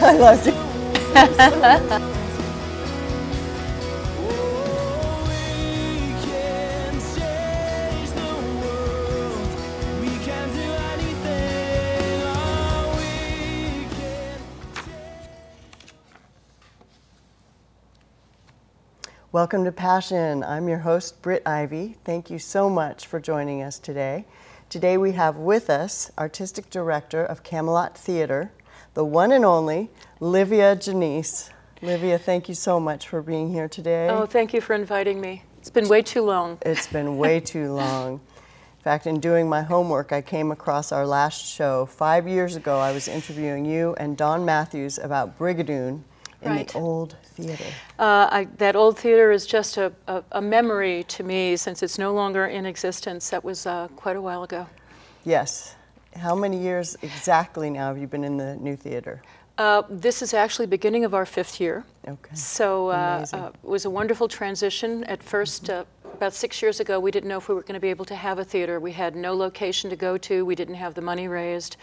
I loved it. Welcome to Passion. I'm your host, Britt Ivy. Thank you so much for joining us today. Today we have with us Artistic Director of Camelot Theatre, the one and only Livia Genise. Livia, thank you so much for being here today. Oh, thank you for inviting me. It's been way too long. It's been way too long. In fact, in doing my homework, I came across our last show. 5 years ago, I was interviewing you and Don Matthews about Brigadoon in the old theater. That old theater is just a memory to me since it's no longer in existence. That was quite a while ago. Yes. How many years exactly now have you been in the new theater? This is actually beginning of our 5th year. Okay. So it was a wonderful transition. At first, about 6 years ago, we didn't know if we were going to be able to have a theater. We had no location to go to. We didn't have the money raised.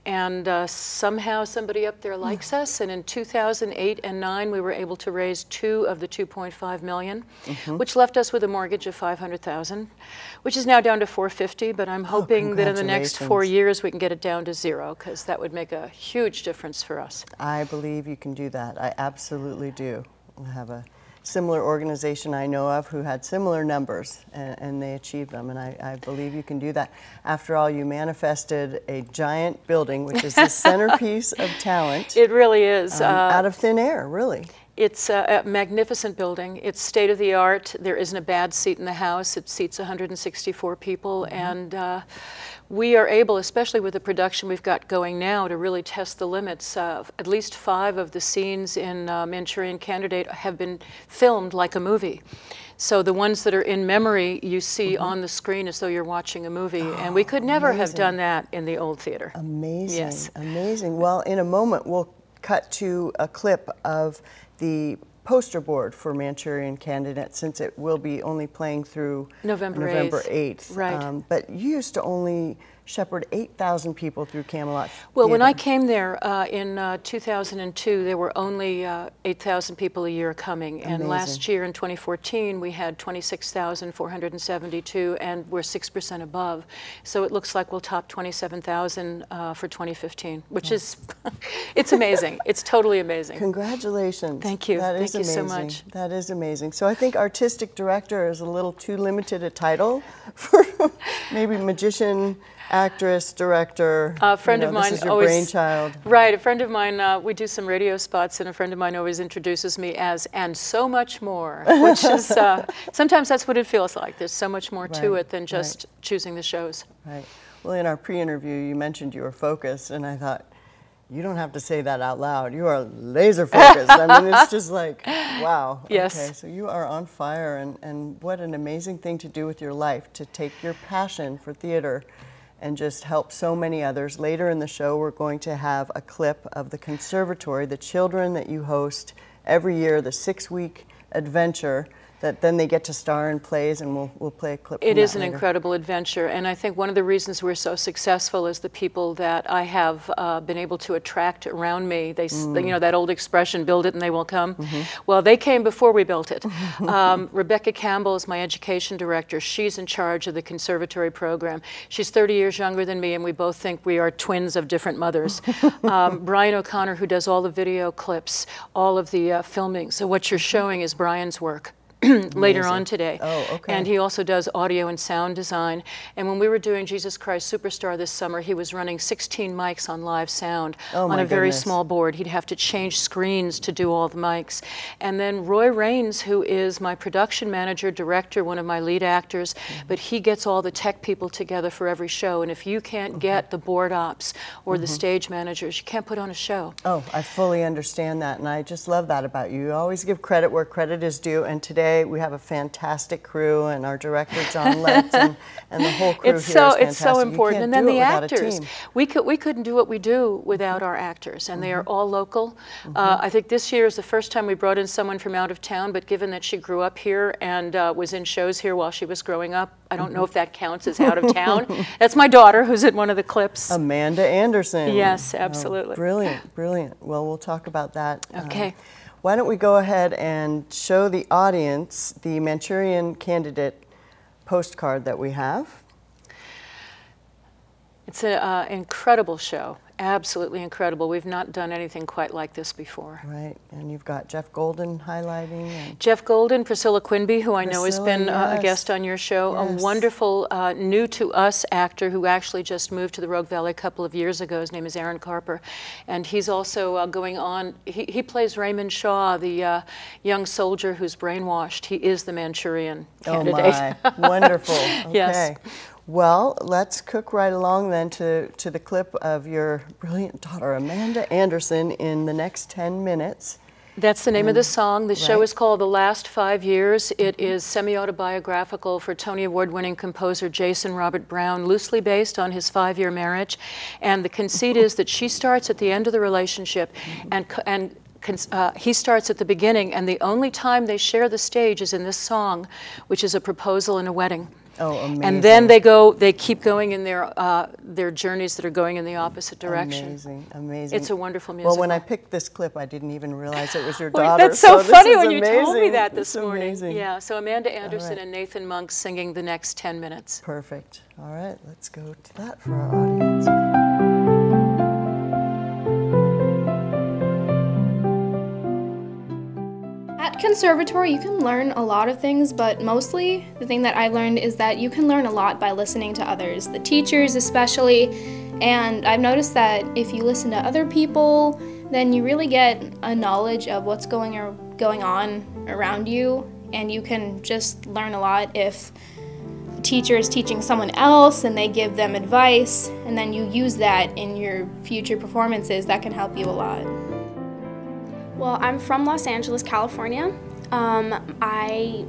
And somehow somebody up there likes us. And in 2008 and 9, we were able to raise 2 of the 2.5 million, which left us with a mortgage of 500,000, which is now down to 450. But I'm hoping that in the next 4 years we can get it down to 0, because that would make a huge difference for us. I believe you can do that. I absolutely do. I have a similar organization I know of who had similar numbers, and they achieved them, and I believe you can do that. After all, you manifested a giant building, which is the centerpiece of talent. It really is. Out of thin air, really. It's a magnificent building. It's state-of-the-art. There isn't a bad seat in the house. It seats 164 people, and we are able, especially with the production we've got going now, to really test the limits. At least 5 of the scenes in Manchurian Candidate have been filmed like a movie. So the ones that are in memory, you see on the screen as though you're watching a movie. And we could never have done that in the old theater. Amazing. Yes. Amazing. Well, in a moment, we'll cut to a clip of the poster board for Manchurian Candidate, since it will be only playing through November 8th. Right. But you used to only shepherd 8,000 people through Camelot Well, Theatre. when I came there in 2002, there were only 8,000 people a year coming. And last year in 2014, we had 26,472, and we're 6% above. So it looks like we'll top 27,000 for 2015, which is, it's amazing. It's totally amazing. Congratulations. Thank you. That is Thank you amazing. so much. That is amazing. So I think artistic director is a little too limited a title for maybe magician, actress, director. A friend of mine this is your always, brainchild. Right, a friend of mine, we do some radio spots, and a friend of mine always introduces me as, and so much more, which is, sometimes that's what it feels like. There's so much more to it than just choosing the shows. Right. Well, in our pre-interview, you mentioned you were focused, and I thought, you don't have to say that out loud. You are laser focused. I mean, it's just like, wow. Yes. Okay, so you are on fire, and what an amazing thing to do with your life, to take your passion for theater and just help so many others. Later in the show, we're going to have a clip of the conservatory, the children that you host every year, the 6-week adventure that then they get to star in plays, and we'll play a clip from It is that an later. incredible adventure, and I think one of the reasons we're so successful is the people that I have been able to attract around me. They, you know, that old expression, build it and they will come. Well, they came before we built it. Rebecca Campbell is my education director. She's in charge of the conservatory program. She's 30 years younger than me, and we both think we are twins of different mothers. Brian O'Connor, who does all the video clips, all of the filming. So what you're showing is Brian's work. Later on today. Oh, okay. And he also does audio and sound design. And when we were doing Jesus Christ Superstar this summer, he was running 16 mics on live sound on a very small board. He'd have to change screens to do all the mics. And then Roy Raines, who is my production manager, director, one of my lead actors, but he gets all the tech people together for every show. And if you can't get the board ops or the stage managers, you can't put on a show. Oh, I fully understand that, and I just love that about you. You always give credit where credit is due, and today say we have a fantastic crew, and our director John Letts and the whole crew here is fantastic. It's so important. And then the actors. We We couldn't do what we do without our actors, and they are all local. I think this year is the first time we brought in someone from out of town, but given that she grew up here and was in shows here while she was growing up, I don't know if that counts as out of town. That's my daughter, who's in one of the clips. Amanda Anderson. Yes, absolutely. Oh, brilliant, brilliant. Well, we'll talk about that. Okay. Why don't we go ahead and show the audience the Manchurian Candidate postcard that we have. It's an incredible show, absolutely incredible. We've not done anything quite like this before. Right, and you've got Jeff Golden highlighting. And Jeff Golden, Priscilla Quinby, who I know has been a guest on your show, Yes. a wonderful, new to us actor who actually just moved to the Rogue Valley a couple of years ago. His name is Aaron Carper, and he's also going on, he plays Raymond Shaw, the young soldier who's brainwashed. He is the Manchurian candidate. Oh my, wonderful. Okay. Yes. Well, let's cook right along then to the clip of your brilliant daughter, Amanda Anderson, in the next 10 minutes. That's the name of the song. The show right. is called The Last 5 Years. It is semi-autobiographical for Tony Award-winning composer Jason Robert Brown, loosely based on his 5-year marriage. And the conceit is that she starts at the end of the relationship and he starts at the beginning, and the only time they share the stage is in this song, which is a proposal and a wedding. Oh, amazing. And then they keep going in their journeys that are going in the opposite direction. Amazing, amazing. It's a wonderful musical. Well, when I picked this clip, I didn't even realize it was your daughter. That's so funny when you amazing. told me that this It's morning. amazing. Yeah, so Amanda Anderson right. and Nathan Monk singing the next 10 minutes. Perfect. All right, let's go to that for our audience. At conservatory, you can learn a lot of things, but mostly the thing that I learned is that you can learn a lot by listening to others, the teachers especially, and I've noticed that if you listen to other people, then you really get a knowledge of what's going on around you, and you can just learn a lot if a teacher is teaching someone else and they give them advice, and then you use that in your future performances. That can help you a lot. Well, I'm from Los Angeles, California. I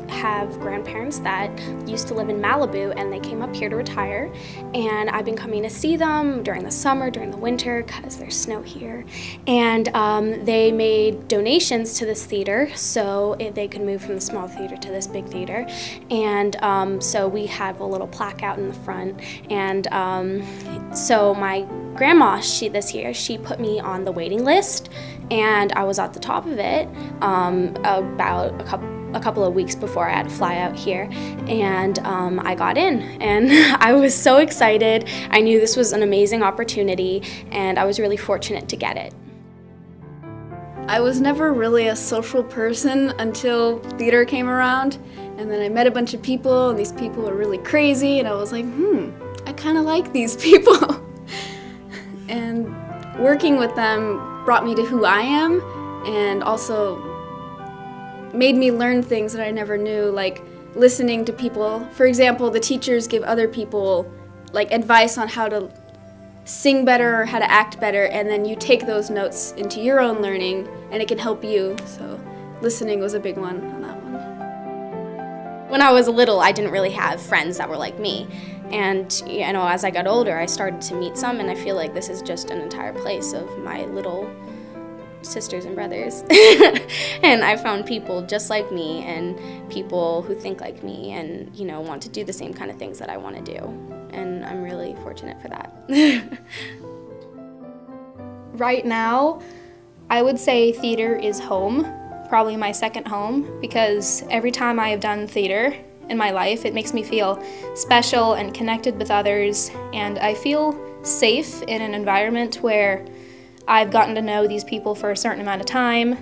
have grandparents that used to live in Malibu, and they came up here to retire, and I've been coming to see them during the summer, during the winter, because there's snow here, and they made donations to this theater so they could move from the small theater to this big theater, and so we have a little plaque out in the front, and so my grandma, this year, she put me on the waiting list, and I was at the top of it about a couple of weeks before I had to fly out here, and I got in, and I was so excited. I knew this was an amazing opportunity, and I was really fortunate to get it. I was never really a social person until theater came around, and then I met a bunch of people, and these people were really crazy, and I was like, I kind of like these people. And working with them brought me to who I am, and also made me learn things that I never knew, like listening to people. For example, the teachers give other people like advice on how to sing better or how to act better, and then you take those notes into your own learning, and it can help you. So listening was a big one on that one. When I was little, I didn't really have friends that were like me. And you know, as I got older, I started to meet some, and I feel like this is just an entire place of my little sisters and brothers. And I found people just like me, and people who think like me, and you know, want to do the same kind of things that I want to do. And I'm really fortunate for that. Right now, I would say theater is home, probably my second home, because every time I have done theater in my life, it makes me feel special and connected with others, and I feel safe in an environment where I've gotten to know these people for a certain amount of time,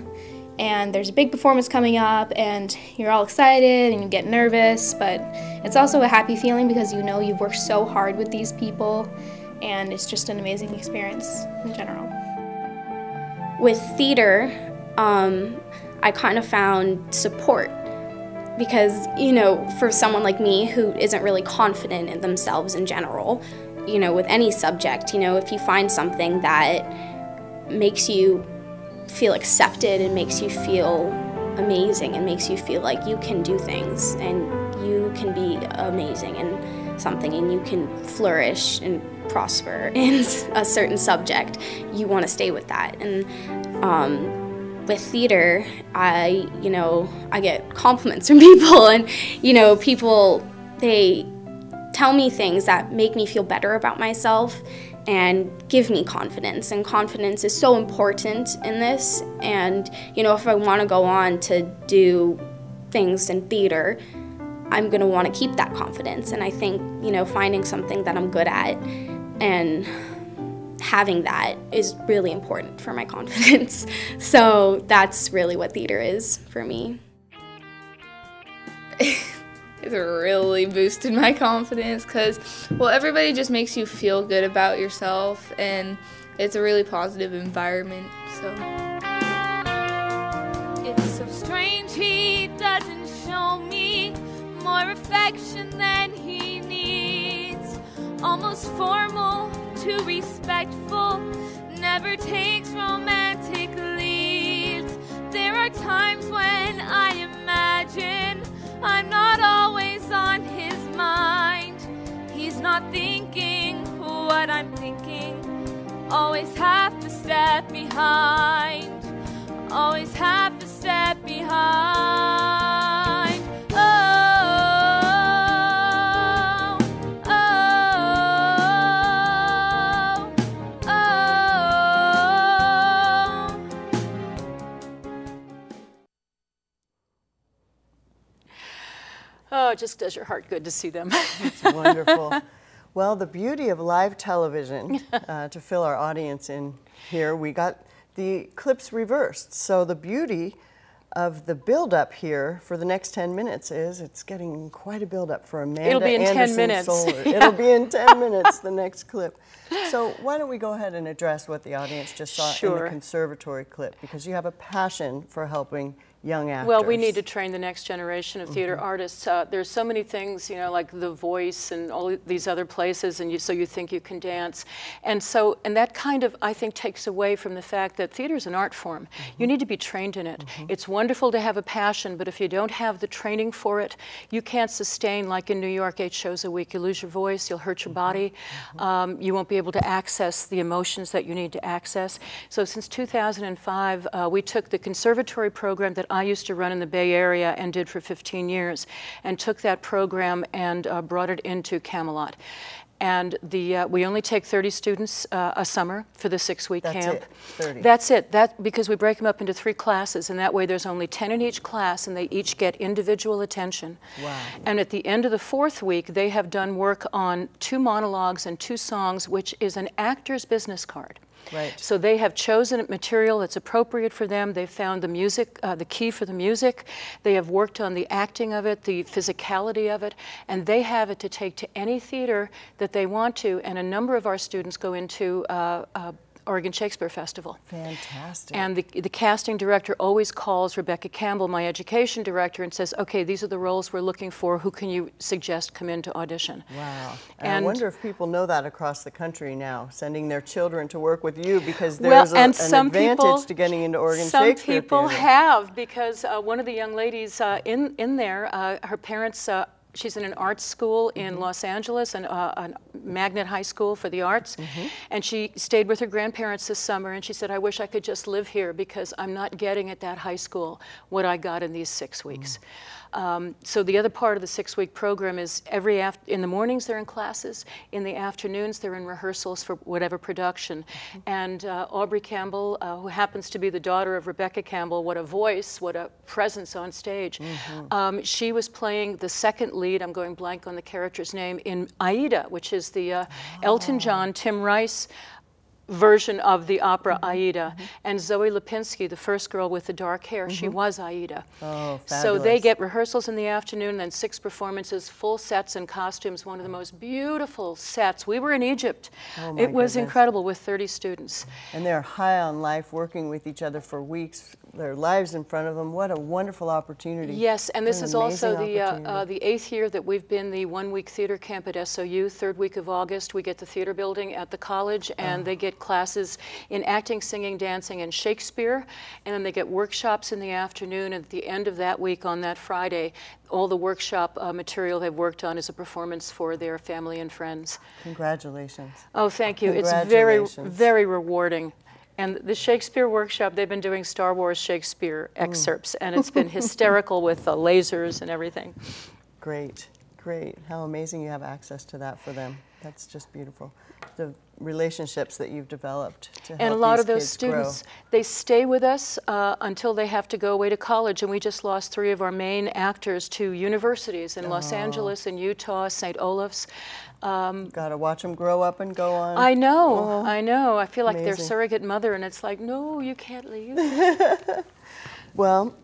and there's a big performance coming up, and you're all excited and you get nervous, but it's also a happy feeling because you know you've worked so hard with these people, and it's just an amazing experience in general. With theater, I kind of found support. Because, you know, for someone like me who isn't really confident in themselves in general, you know, with any subject, you know, if you find something that makes you feel accepted and makes you feel amazing and makes you feel like you can do things and you can be amazing in something and you can flourish and prosper in a certain subject, you want to stay with that. And with theater, I get compliments from people, and people, they tell me things that make me feel better about myself and give me confidence, and confidence is so important in this. And if I want to go on to do things in theater, I'm going to want to keep that confidence. And I think finding something that I'm good at and having that is really important for my confidence. So that's really what theater is for me. It's really boosted my confidence because, well, everybody just makes you feel good about yourself, and it's a really positive environment, so. It's so strange he doesn't show me more affection than he needs. Almost formal to respectful, never takes romantic leads. There are times when I imagine I'm not always on his mind. He's not thinking what I'm thinking. Always have to step behind. Always have to step behind. Oh, oh, oh, oh. Oh, it just does your heart good to see them. It's wonderful. Well, the beauty of live television, to fill our audience in here, we got the clips reversed. So the beauty of the build-up here for the next 10 minutes is it's getting quite a build-up for Amanda It'll be in Anderson 10 minutes. Solar. It'll be in 10 minutes, the next clip. So why don't we go ahead and address what the audience just saw in the conservatory clip, because you have a passion for helping young actors. Well, we need to train the next generation of theater artists. There's so many things, like The Voice and all these other places, and so you think you can dance. And that kind of, I think, takes away from the fact that theater is an art form. You need to be trained in it. It's wonderful to have a passion, but if you don't have the training for it, you can't sustain, like in New York, 8 shows a week. You lose your voice, you'll hurt your body. You won't be able to access the emotions that you need to access. So since 2005, we took the conservatory program that I used to run in the Bay Area and did for 15 years, and took that program and brought it into Camelot. And we only take 30 students a summer for the 6-week camp. That's it, 30. That's it. Because we break them up into 3 classes, and that way there's only 10 in each class, and they each get individual attention. Wow. And at the end of the 4th week, they have done work on 2 monologues and 2 songs, which is an actor's business card. Right. So they have chosen material that's appropriate for them. They've found the music, the key for the music. They have worked on the acting of it, the physicality of it, and they have it to take to any theater that they want to. And a number of our students go into Oregon Shakespeare Festival. Fantastic. And the casting director always calls Rebecca Campbell, my education director, and says, okay, these are the roles we're looking for. Who can you suggest come in to audition? Wow. And I wonder if people know that across the country now, sending their children to work with you, because there's an advantage to getting into Oregon Shakespeare Theatre. Some people have, because one of the young ladies in there, her parents, she's in an art school in Los Angeles, and a magnet high school for the arts. And she stayed with her grandparents this summer, and she said, I wish I could just live here because I'm not getting at that high school what I got in these 6 weeks. So the other part of the 6-week program is in the mornings they're in classes, in the afternoons they're in rehearsals for whatever production. And Aubrey Campbell, who happens to be the daughter of Rebecca Campbell, what a voice, what a presence on stage. She was playing the 2nd lead, I'm going blank on the character's name, in Aida, which is the Elton John, Tim Rice version of the opera Aida. And Zoe Lipinski, the first girl with the dark hair, she was Aida. Oh, fabulous. So they get rehearsals in the afternoon, then 6 performances, full sets and costumes, one of the most beautiful sets. We were in Egypt. It was incredible with 30 students. And they're high on life, working with each other for weeks, their lives in front of them. What a wonderful opportunity. Yes, and this is also the 8th year that we've been the one-week theater camp at SOU. Third week of August, we get the theater building at the college, and they get classes in acting, singing, dancing, and Shakespeare, and then they get workshops in the afternoon. And at the end of that week, on that Friday, all the workshop material they've worked on is a performance for their family and friends. Congratulations. Oh, thank you. It's very, very rewarding. And the Shakespeare workshop, they've been doing Star Wars Shakespeare excerpts, and it's been hysterical with the lasers and everything. Great, great. How amazing you have access to that for them. That's just beautiful. The relationships that you've developed to help and a lot these of those kids students, grow. they stay with us until they have to go away to college. And we just lost 3 of our main actors to universities in Los Angeles and Utah, St. Olaf's. Got to watch them grow up and go on. I know, I know. I feel like their Amazing. surrogate mother, and it's like, no, you can't leave. Well,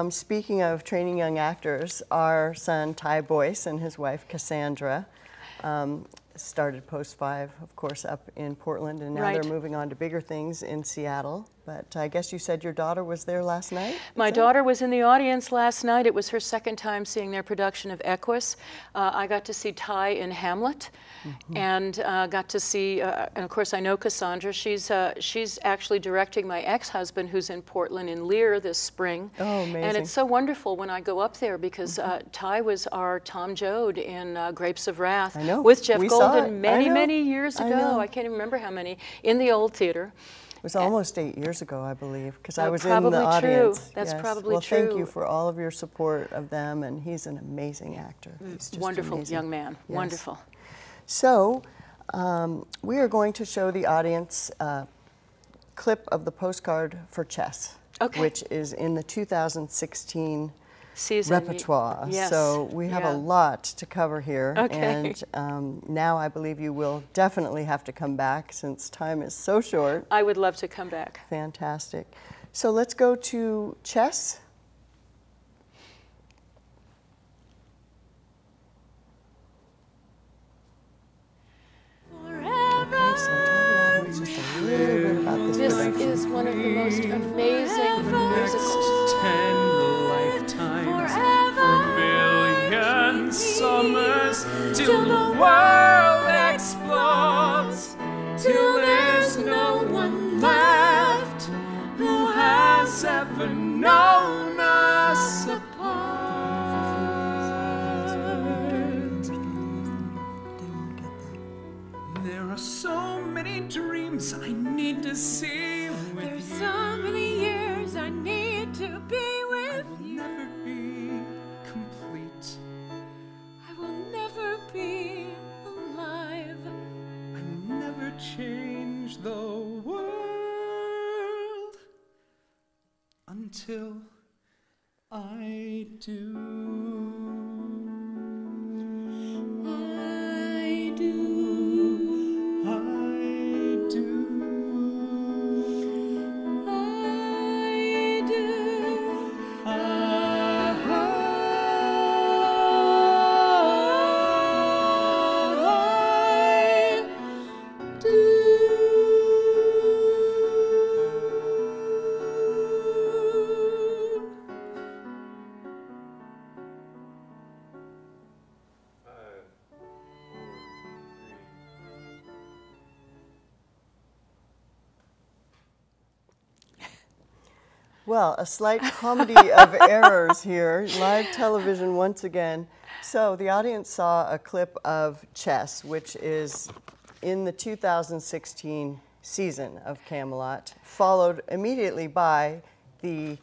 speaking of training young actors, our son Ty Boyce and his wife Cassandra started Post 5, of course, up in Portland, and now they're moving on to bigger things in Seattle. But I guess you said your daughter was there last night? My daughter was in the audience last night. It was her second time seeing their production of Equus. I got to see Ty in Hamlet, and got to see, and of course I know Cassandra. She's actually directing my ex-husband, who's in Portland, in Lear this spring. Oh, amazing. And it's so wonderful when I go up there, because Ty was our Tom Joad in Grapes of Wrath with Jeff Golden many years ago. I can't even remember how many, in the old theater. It was almost 8 years ago, I believe, because I was in the audience. True. That's probably well, true. thank you for all of your support of them, and he's an amazing actor. He's just wonderful amazing. young man, wonderful. So we are going to show the audience a clip of the postcard for chess, which is in the 2016 season repertoire. Yes. So we have a lot to cover here, and now I believe you will definitely have to come back since time is so short. I would love to come back. Fantastic. So let's go to chess. This is one of the most amazing musicals. 10 lifetimes, for billion summers, till the world explodes, till there's no one left who has ever known us apart. There are so many dreams I need to see with you. There's so many years I need to be with you. I'll never be complete. I will never be alive. I'll never change the world until I do. I do. Well, a slight comedy of errors here, live television once again. So the audience saw a clip of Chess, which is in the 2016 season of Camelot, followed immediately by the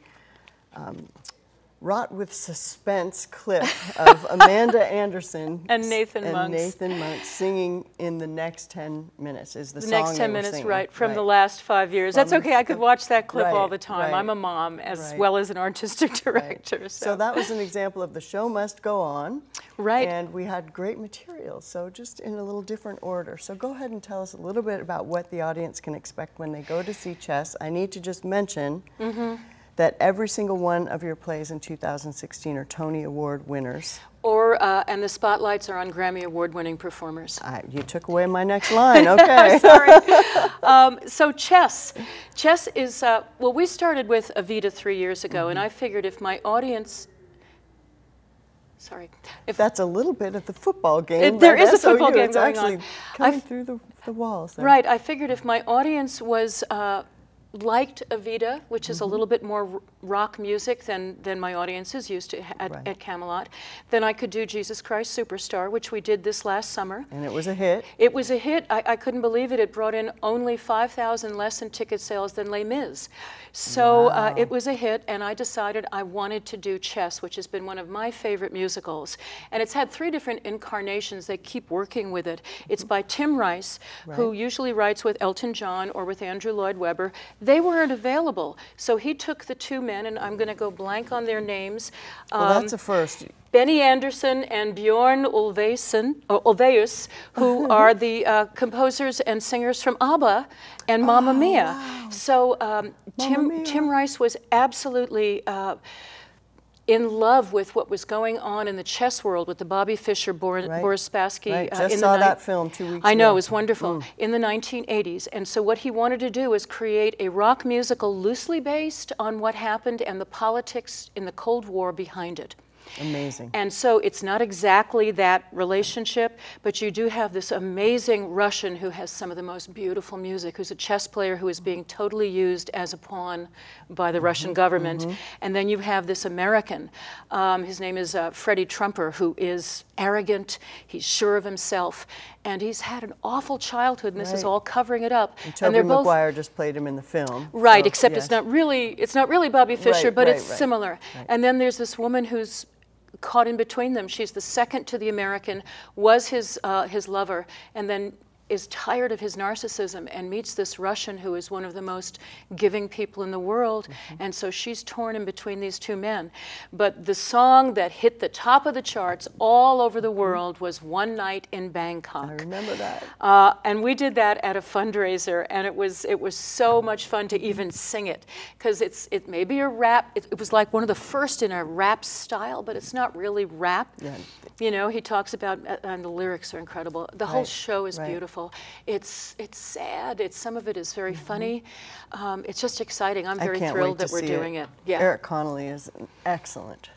wrought with suspense clip of Amanda Anderson and Nathan Monks singing in the next 10 minutes is the song next 10 they were minutes, singing. right, from the last 5 years. That's okay, I could watch that clip all the time. right, I'm a mom as right. well as an artistic director. Right. So that was an example of the show must go on. Right. And we had great material, so just in a little different order. So go ahead and tell us a little bit about what the audience can expect when they go to see Chess. I need to just mention that every single one of your plays in 2016 are Tony Award winners. Or and the spotlights are on Grammy Award-winning performers. You took away my next line, okay. Sorry. So chess. Chess is, well, we started with Evita 3 years ago, and I figured if my audience, sorry. If that's a little bit of the football game. There is a football game it's going actually on. coming through the walls there. Right, I figured if my audience was liked Evita, which is a little bit more rock music than my audience is used to at Camelot, then I could do Jesus Christ Superstar, which we did this last summer. And it was a hit. It was a hit. I couldn't believe it. It brought in only 5,000 less in ticket sales than Les Mis. So it was a hit, and I decided I wanted to do Chess, which has been one of my favorite musicals. And it's had 3 different incarnations. They keep working with it. It's by Tim Rice, who usually writes with Elton John or with Andrew Lloyd Webber. They weren't available, so he took the 2 men, and I'm going to go blank on their names. Well, that's a first. Benny Andersson and Bjorn Ulvaeus, who are the composers and singers from ABBA and Mamma Mia. Wow. So Tim Rice was absolutely in love with what was going on in the chess world with the Bobby Fischer, Boris Spassky. Just saw that film 2 weeks ago. I know, it was wonderful, in the 1980s. And so what he wanted to do was create a rock musical loosely based on what happened and the politics in the Cold War behind it. Amazing. And so it's not exactly that relationship, but you do have this amazing Russian who has some of the most beautiful music, who's a chess player who is being totally used as a pawn by the Russian government. And then you have this American. His name is Freddie Trumper, who is arrogant, he's sure of himself, and he's had an awful childhood, and this is all covering it up. And Tobey Maguire just played him in the film. Right, so, except it's not really Bobby Fischer, but it's similar. Right. And then there's this woman who's caught in between them. She's the second to the American, was his lover, and then is tired of his narcissism and meets this Russian who is one of the most giving people in the world. And so she's torn in between these 2 men. But the song that hit the top of the charts all over the world was One Night in Bangkok. I remember that. And we did that at a fundraiser, and it was so much fun to even sing it, because it may be a rap. It was like one of the first in a rap style, but it's not really rap. Yeah. You know, he talks about, and the lyrics are incredible. The whole show is beautiful. It's sad. Some of it is very funny. It's just exciting. I'm very thrilled that we're doing it. Yeah. Eric Connolly is excellent.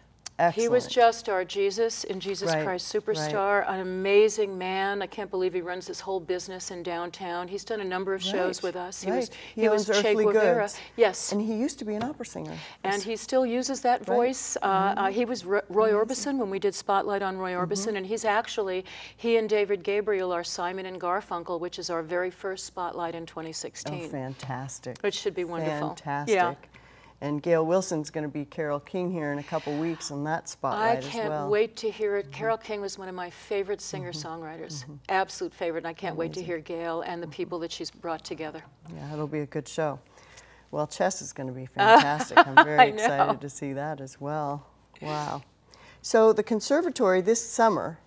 He was just our Jesus in Jesus Christ Superstar, an amazing man. I can't believe he runs this whole business in downtown. He's done a number of shows with us. He was Che Guevara. Yes. And he used to be an opera singer. And he still uses that voice. He was Roy Orbison when we did Spotlight on Roy Orbison, and he and David Gabriel are Simon and Garfunkel, which is our very first Spotlight in 2016. Oh, fantastic. Which should be wonderful. Fantastic. Yeah. And Gail Wilson's going to be Carole King here in a couple weeks on that Spotlight as well. I can't wait to hear it. Carole King was one of my favorite singer-songwriters, absolute favorite. And I can't wait to hear Gail and the people that she's brought together. Yeah, it'll be a good show. Well, Chess is going to be fantastic. I'm very excited to see that as well. Wow. So the Conservatory this summer,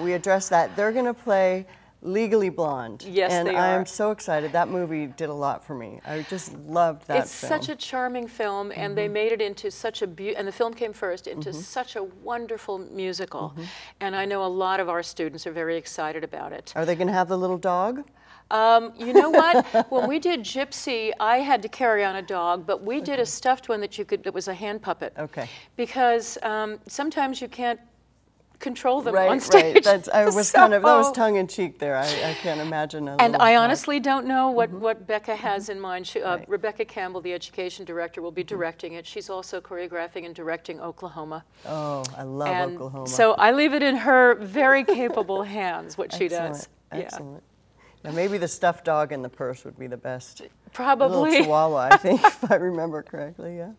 we addressed that. They're going to play Legally Blonde. Yes, and they are. I'm so excited. That movie did a lot for me. I just loved that film. It's such a charming film, and they made it into such a and the film came first, into such a wonderful musical. And I know a lot of our students are very excited about it. Are they going to have the little dog? You know what? When we did Gypsy, I had to carry on a dog, but we did a stuffed one that was a hand puppet. Okay. Because sometimes you can't control them on stage. Right. That was tongue in cheek there. I can't imagine. And I honestly don't know what Becca has in mind. Rebecca Campbell, the education director, will be directing it. She's also choreographing and directing Oklahoma. Oh, I love Oklahoma. So I leave it in her very capable hands, what she does. Excellent. Now maybe the stuffed dog in the purse would be the best. Probably. A little chihuahua, I think, if I remember correctly, yeah.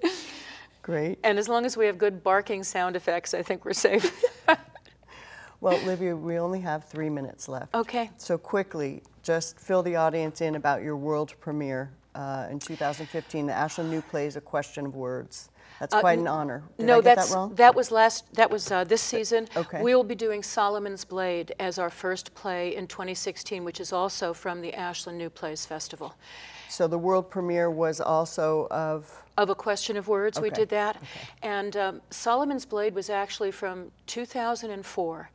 Great. And as long as we have good barking sound effects, I think we're safe. Well, Livia, we only have 3 minutes left. Okay. So quickly, just fill the audience in about your world premiere in 2015, the Ashland New Plays A Question of Words. That's quite an honor. Did I No, get that wrong? that was this season. Okay. We will be doing Solomon's Blade as our first play in 2016, which is also from the Ashland New Plays Festival. So the world premiere was also of A Question of Words. We Okay. did that. And Solomon's Blade was actually from 2004.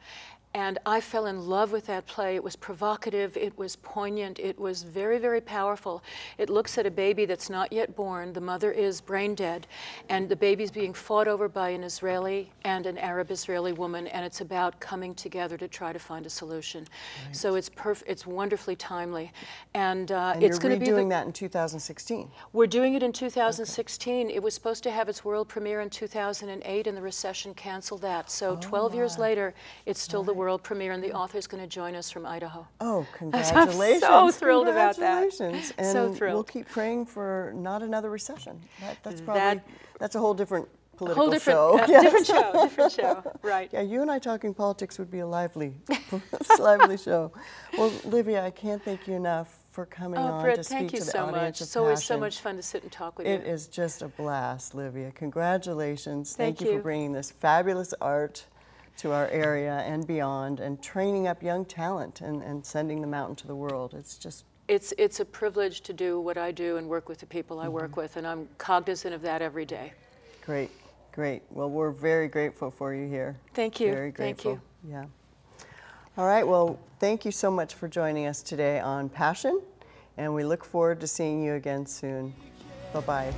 And I fell in love with that play. It was provocative, it was poignant, it was very, very powerful. It looks at a baby that's not yet born. The mother is brain dead, and the baby's being fought over by an Israeli and an Arab-Israeli woman, and it's about coming together to try to find a solution. Right. So it's wonderfully timely. And it's going to be redoing that in 2016. We're doing it in 2016. Okay. It was supposed to have its world premiere in 2008, and the recession canceled that. So 12 years later, it's still the world premiere, and the author's going to join us from Idaho. Oh, congratulations. I'm so thrilled about that. Congratulations. And so thrilled. We'll keep praying for not another recession. That's a whole different political show. Yes. Different show, right. Yeah, you and I talking politics would be a lively show. Well, Livia, I can't thank you enough for coming on Britt, to speak to the audience of thank you so much. It's always so much fun to sit and talk with you. It is just a blast, Livia. Congratulations. Thank you for bringing this fabulous art to our area and beyond, and training up young talent and sending them out into the world. It's just... It's a privilege to do what I do and work with the people I work with, and I'm cognizant of that every day. Great, great. Well, we're very grateful for you here. Thank you. Very grateful. Thank you. Yeah. All right, well, thank you so much for joining us today on Passion, and we look forward to seeing you again soon. Bye-bye.